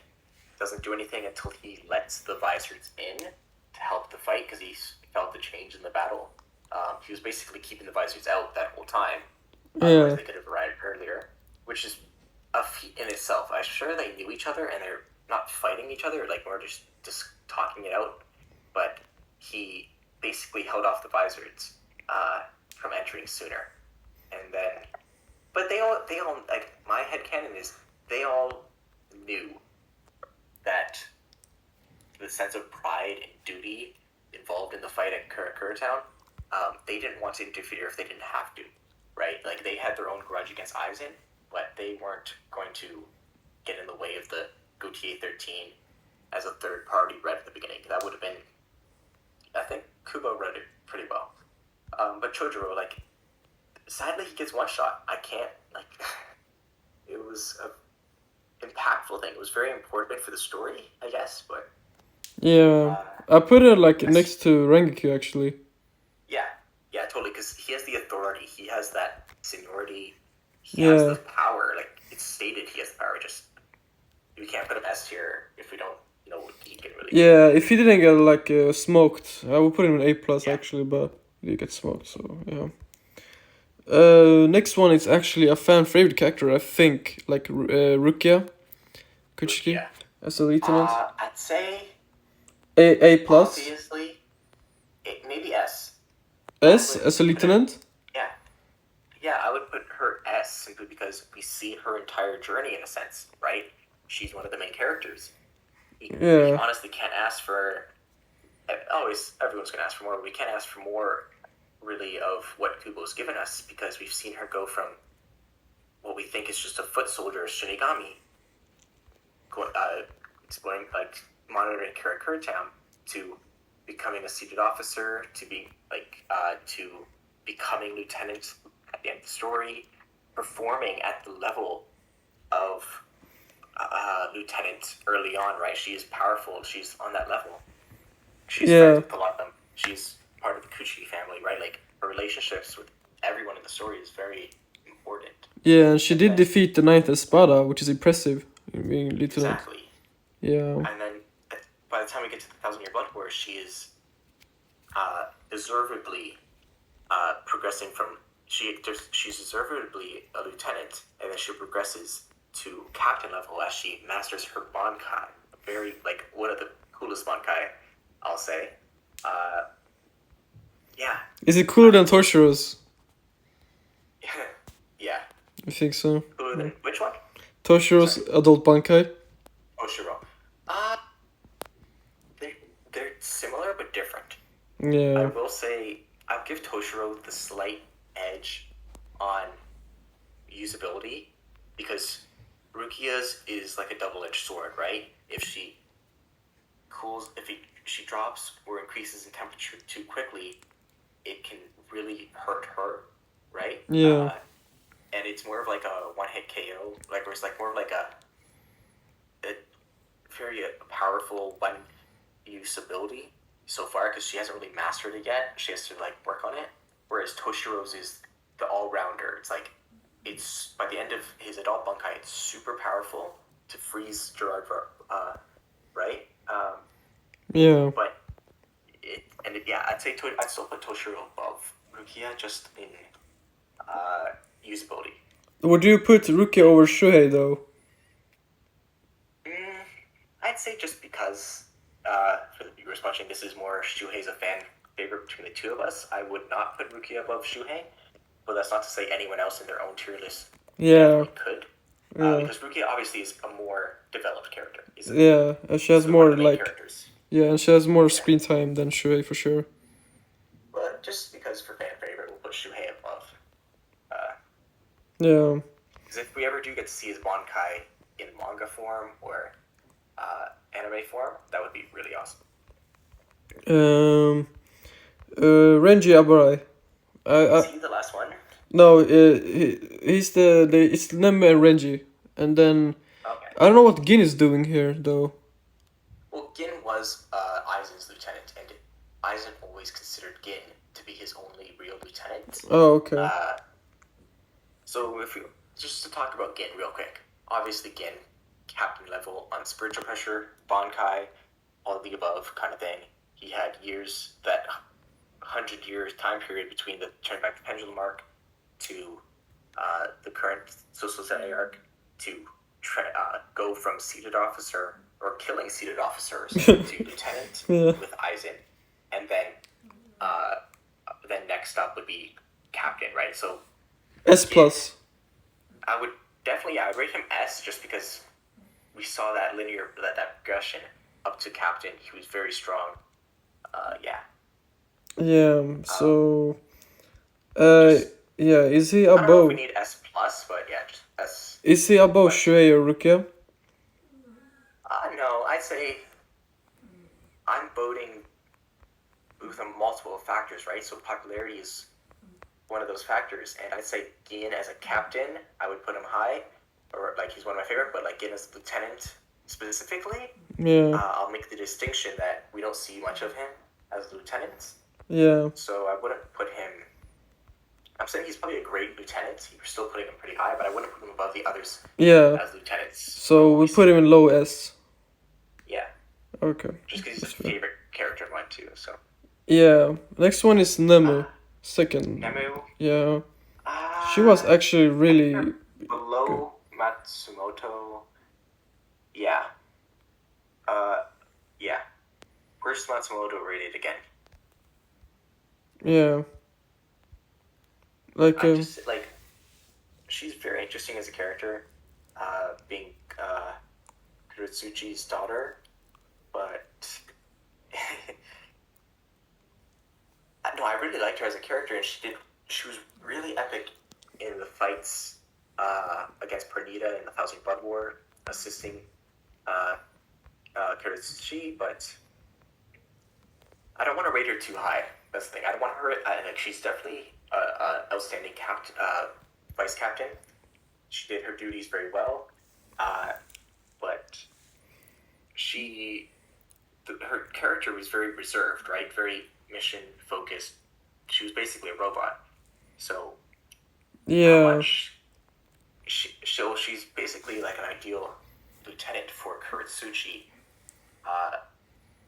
doesn't do anything until he lets the visors in to help the fight, because he felt the change in the battle. He was basically keeping the visors out that whole time. Otherwise, they could have arrived earlier, which is a feat in itself. I'm sure they knew each other and they're not fighting each other, like more just talking it out. But he basically held off the visors from entering sooner, and then. But they all like, my headcanon is they all knew that the sense of pride and duty involved in the fight at Karakura Town, they didn't want to interfere if they didn't have to, right? Like, they had their own grudge against Aizen, but they weren't going to get in the way of the Gautier 13 as a third party read at the beginning. That would have been, I think Kubo read it pretty well. But Chojuro, like, sadly he gets one shot. I can't, like, it was a impactful thing. It was very important for the story, I guess, but Yeah, I put it like next to Rengoku actually. Yeah, totally, because he has the authority, he has that seniority, he has the power, like, it's stated he has the power, just, we can't put him S tier if we don't know what he can really do. Yeah, if he didn't get like smoked, I would put him in A plus actually, but he did get smoked, so yeah. Next one is actually a fan favorite character, I think, like Rukia Kuchiki as a lieutenant. I'd say A plus. Obviously, maybe S. S as a lieutenant? Yeah, I would put her S simply because we see her entire journey in a sense, right? She's one of the main characters. We honestly can't ask for... everyone's going to ask for more, but we can't ask for more, really, of what Kubo's given us, because we've seen her go from what we think is just a foot soldier, Shinigami, exploring, like, monitoring Karakura Town, to becoming a seated officer, to be to becoming lieutenant at the end of the story, performing at the level of lieutenant early on, right? She is powerful. She's on that level. She's friends with a lot of them. She's part of the Kuchiki family, right? Like, her relationships with everyone in the story is very important. Yeah, and she did defeat the 9th Espada, which is impressive, being lieutenant. Exactly. Yeah. And then by the time we get to the 1,000-Year Blood War, she is deservedly progressing from... She's deservedly a lieutenant, and then she progresses to captain level as she masters her Bankai. Very, like, one of the coolest Bankai, I'll say. Yeah. Is it cooler than Toshiro's? Yeah. I think so. Cooler than which one? Toshiro's adult Bankai. Toshiro. They're similar but different. Yeah. I will say I'll give Toshiro the slight edge on usability, because Rukia's is like a double-edged sword, right? If she she drops or increases in temperature too quickly, it can really hurt her, right? Yeah. And it's more of like a one-hit KO, like, where it's like more of like a very powerful one-use ability so far, because she hasn't really mastered it yet. She has to, like, work on it. Whereas Toshiro's is the all-rounder. It's like, it's by the end of his adult Bankai, it's super powerful to freeze Gerard, right? Yeah. But I'd still put Toshiro above Rukia just in usability. Would you put Rukia over Shuhei though? I'd say just because, for the viewers watching, this is more Shuhei's a fan favorite between the two of us. I would not put Rukia above Shuhei, but that's not to say anyone else in their own tier list could. Because Rukia obviously is a more developed character. And she has more, like... characters. Yeah, and she has more screen time than Shuhei for sure. But just because for fan favorite, we'll put Shuhei above. Yeah. Because if we ever do get to see his Bankai in manga form or anime form, that would be really awesome. Renji Abarai. Is he the last one? No, he's it's Nemme and Renji, and then I don't know what Gin is doing here though. Well, Gin was Aizen's lieutenant, and Aizen always considered Gin to be his only real lieutenant. Oh, okay. So just to talk about Gin real quick, obviously Gin, captain level on spiritual pressure, Bankai, all of the above kind of thing. He had that 100 years time period between the turn back the pendulum arc to the current social Sentai arc to go from seated officer or killing seated officers to lieutenant with Aizen, and then next up would be captain, right? So S plus. I would rate him S just because we saw that that progression up to captain. He was very strong. So is he above? I don't know if we need S plus, but yeah, just S. Is he above Shuei or Rukia? No, I'd say I'm voting with multiple factors, right? So popularity is one of those factors, and I'd say Gin as a captain, I would put him high, or like he's one of my favorite. But like Gin as a lieutenant specifically, Yeah. I'll make the distinction that we don't see much of him as lieutenant. Yeah. So I wouldn't put him. I'm saying he's probably a great lieutenant. You're still putting him pretty high, but I wouldn't put him above the others Yeah. as lieutenants. So we put him in low S. Yeah. Okay. Just because he's a favorite character of mine too. So. Yeah. Next one is Nemu. Second. Nemu. Yeah. She was actually really below Matsumoto. Yeah. Yeah. Where's Matsumoto rated again? Yeah. Like just like she's very interesting as a character, being Kuretsuchi's daughter, but no, I really liked her as a character, and she was really epic in the fights against Pernita in the Thousand Blood War, assisting Kuretsuchi, but I don't want to rate her too high. That's the thing. I don't want her. Like she's definitely an outstanding vice captain. She did her duties very well, but her character was very reserved, right? Very mission focused. She was basically a robot. So yeah. She's basically like an ideal lieutenant for Kuretsuchi.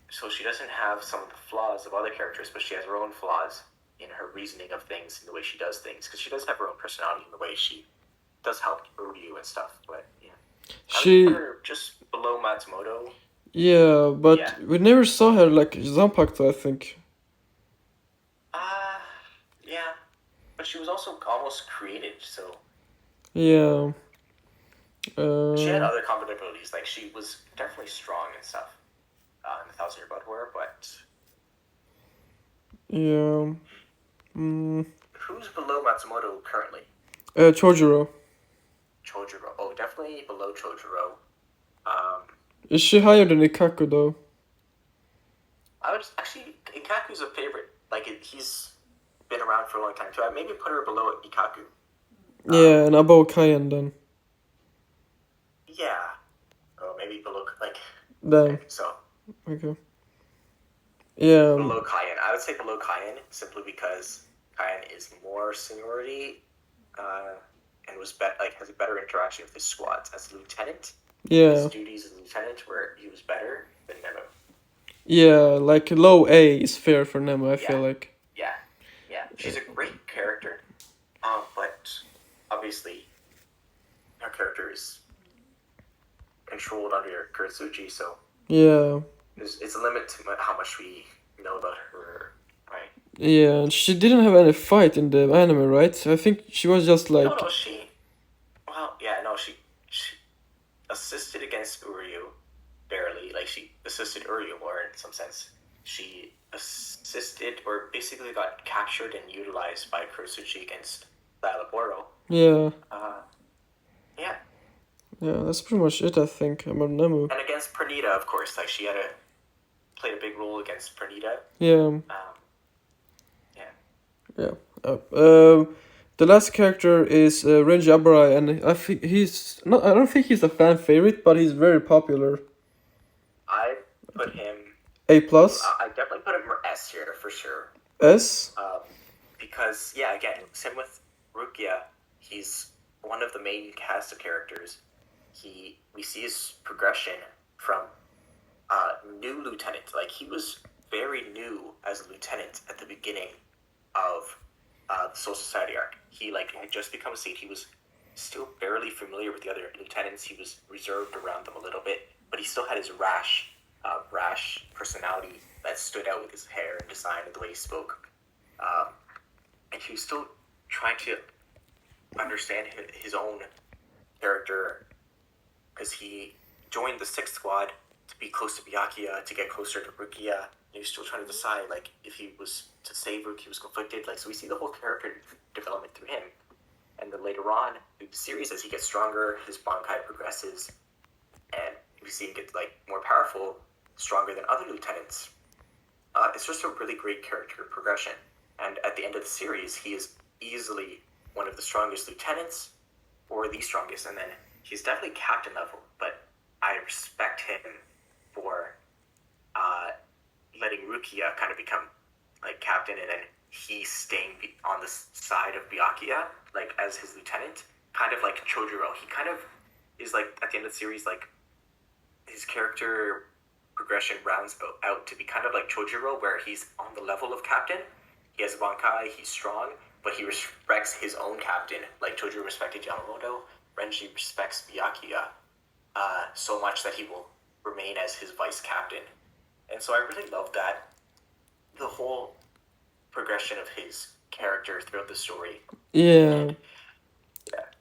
So she doesn't have some of the flaws of other characters, but she has her own flaws in her reasoning of things and the way she does things. Because she does have her own personality in the way she does help Uryu and stuff. But yeah, I would put her just below Matsumoto. Yeah, but we never saw her like Zanpakuto, I think. Yeah, but she was also almost created, so. Yeah. She had other combat abilities, like she was definitely strong and stuff. In the Thousand Year Blood War, but yeah. Who's below Matsumoto currently? Chojuro. Chojuro. Oh, definitely below Chojuro. Is she higher than Ikaku though? I would actually Ikaku's a favorite. Like he's been around for a long time too. I'd maybe put her below Ikaku. Yeah, and above Kaien then. Yeah. Oh, maybe below like. Then. So. Okay. Yeah. Below Kaien. I would say below Kaien simply because Kaien is more seniority, and was has a better interaction with his squads as a lieutenant. Yeah. His duties as a lieutenant where he was better than Nemo. Yeah, like low A is fair for Nemo, I feel like. Yeah. She's a great character. But obviously her character is controlled under Kuretsuchi, so yeah. It's a limit to how much we know about her, right? Yeah, and she didn't have any fight in the anime, right? I think she was just like. No, she assisted against Uryu, barely. Like she assisted Uryu more in some sense. She assisted, or basically got captured and utilized by Kuretsuchi against Dialaboro. Yeah. Yeah. Yeah, that's pretty much it, I think, about Nemu. And against Pernita, of course, like she played a big role against Pernita. Yeah. Yeah. The last character is Renji Abarai, and I think I don't think he's a fan favorite, but he's very popular. I put him A+. I definitely put him S here for sure. S? Because again, same with Rukia, he's one of the main cast of characters. We see his progression from new lieutenant. Like he was very new as a lieutenant at the beginning of the Soul Society arc. He had just become a seat. He was still barely familiar with the other lieutenants. He was reserved around them a little bit, but he still had his rash personality that stood out with his hair and design and the way he spoke. And he was still trying to understand his own character, because he joined the 6th Squad to be close to Byakuya, to get closer to Rukia. And he was still trying to decide if he was to save Rukia, he was conflicted. So we see the whole character development through him. And then later on through the series, as he gets stronger, his Bankai progresses, and we see him get like more powerful, stronger than other lieutenants. It's just a really great character progression. And at the end of the series, he is easily one of the strongest lieutenants, or the strongest, and then he's definitely captain level. But I respect him for letting Rukia kind of become like captain, and then he staying on the side of Byakuya, like as his lieutenant, kind of like Chojuro. He kind of is like at the end of the series, like his character progression rounds out to be kind of like Chojuro, where he's on the level of captain. He has Bankai, he's strong, but he respects his own captain, like Chojuro respected Yamamoto. Renji respects Byakuya so much that he will remain as his vice captain. And so I really love that, the whole progression of his character throughout the story. Yeah.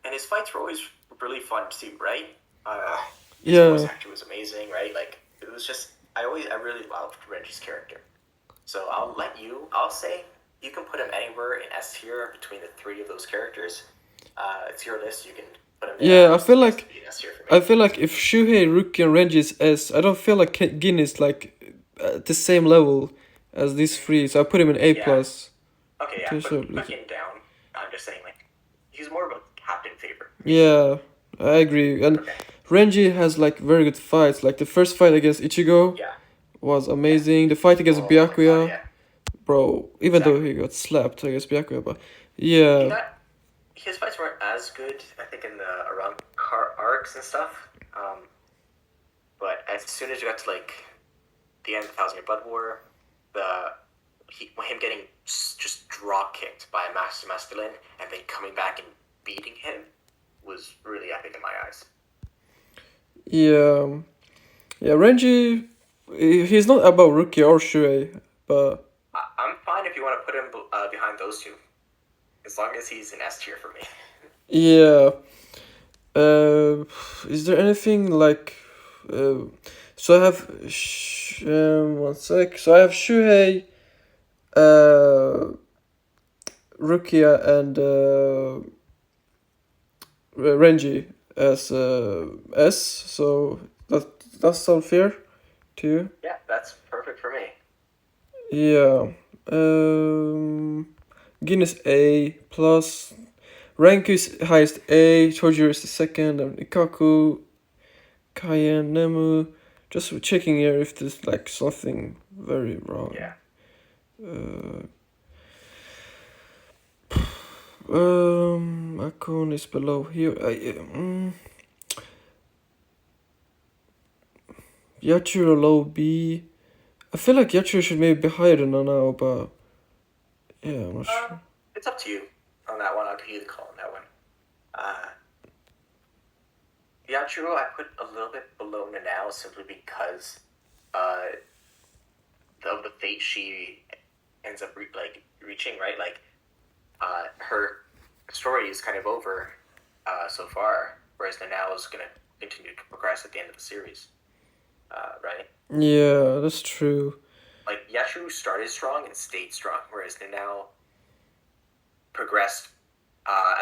And his fights were always really fun too, right? His Yeah. voice actor was amazing, right? Like, it was just, I really loved Renji's character. So I'll say you can put him anywhere in S tier between the three of those characters. It's your list, you can put him there. Yeah, I feel like if Shuhei, Ruki, and Renji is S, I don't feel like Gin is like at the same level as these three, so I put him in A+. plus. Okay, yeah, put him down. I'm just saying, like, he's more of a captain favorite. Yeah, I agree. And Renji has like very good fights. Like the first fight against Ichigo was amazing. The fight against Byakuya, bro, even though he got slapped against Byakuya, but yeah. His fights weren't as good, I think, in the around arcs and stuff. But as soon as you got to like the end of the 1,000 Year Blood War, him getting just drop kicked by a master masculine and then coming back and beating him was really epic in my eyes. Yeah, Renji, he's not above Ruki or Shuei, but I'm fine if you want to put him behind those two, as long as he's an S tier for me. Yeah. Is there anything like? So I have 1 sec. So I have Shuhei, Rukia, and Renji as S. So that sound fair to you? Yeah, that's perfect for me. Yeah. Guinness A plus. Rank is highest A. Chojuro is the second, and Ikaku, Kaien, Nemu. Just checking here if there's like something very wrong. Yeah. Akon is below here. Yachiro low B. I feel like Yachiro should maybe be higher than Nanao, but yeah, I'm not sure. It's up to you on that one. I'll give you the call on that one. Yachiro, I put a little bit below Nanao simply because of the fate she ends up reaching, right? Like, her story is kind of over so far, whereas Nanao is going to continue to progress at the end of the series, right? Yeah, that's true. Like, Yachiro started strong and stayed strong, whereas Nanao progressed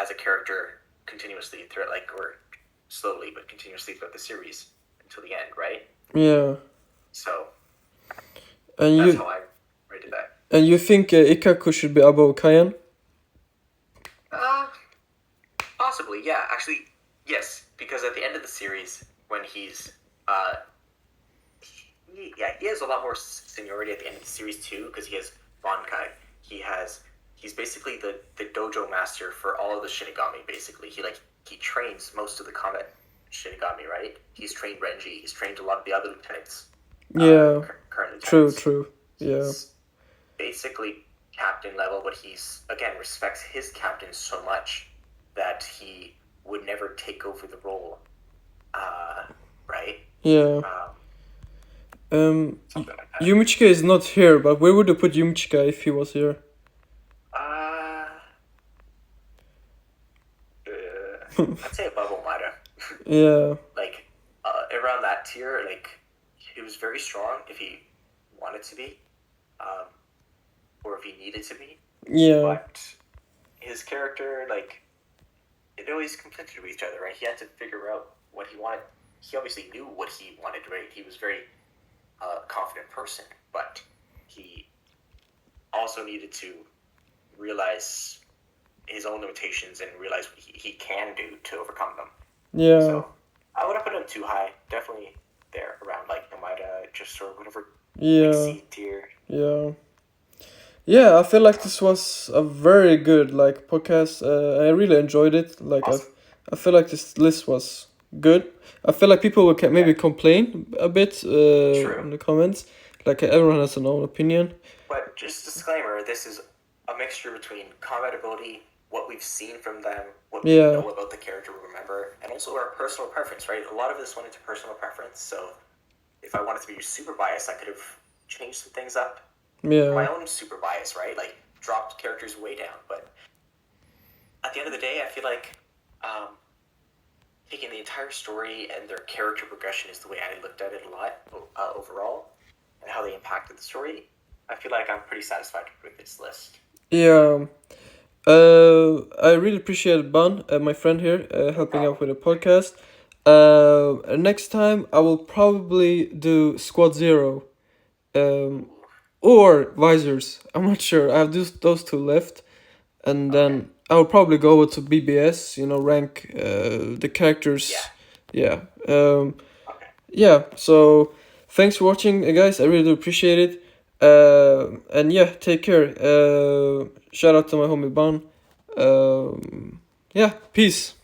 as a character continuously throughout, like, or slowly but continuously throughout the series until the end, right? Yeah. So and that's how I rated that. And you think Ikaku should be above Kaien? Possibly, yeah. Actually, yes, because at the end of the series, when he's he has a lot more seniority at the end of the series too, because he has Bankai. He's basically the dojo master for all of the Shinigami. Basically, he trains most of the combat Shinigami, right? He's trained Renji. He's trained a lot of the other lieutenants. Yeah. Current lieutenants. True. Yeah. He's basically captain level, but he's again respects his captain so much that he would never take over the role. Right? Yeah. Something like that. Yumichika is not here, but where would you put Yumichika if he was here? I'd say above Omada. Yeah. Like, around that tier, like, he was very strong if he wanted to be, or if he needed to be. Yeah. But his character, like, it always conflicted with each other, right? He had to figure out what he wanted. He obviously knew what he wanted, right? He was very confident person, but he also needed to realize his own limitations and realize what he can do to overcome them. Yeah. So I wouldn't put him too high. Definitely there around like Nomada, just or whatever. Yeah. Like C tier. Yeah. Yeah, I feel like this was a very good like podcast. I really enjoyed it. Like Awesome. I feel like this list was good. I feel like people will maybe complain a bit True. in the comments. Like everyone has their own opinion. But just disclaimer, this is a mixture between combat ability, what we've seen from them, what we know about the character we remember, and also our personal preference, right? A lot of this went into personal preference, so if I wanted to be super biased, I could have changed some things up. Yeah. My own super bias, right? Like dropped characters way down. But at the end of the day, I feel like taking the entire story and their character progression is the way I looked at it a lot overall, and how they impacted the story. I feel like I'm pretty satisfied with this list. Yeah. I really appreciate Ban, my friend here, helping out with the podcast. Next time I will probably do Squad Zero. Or Visors. I'm not sure. I have those two left. And then I will probably go to BBS, rank the characters. Yeah. Yeah, so thanks for watching, guys. I really do appreciate it. And yeah, take care. Shout out to my homie Ban. Yeah, peace.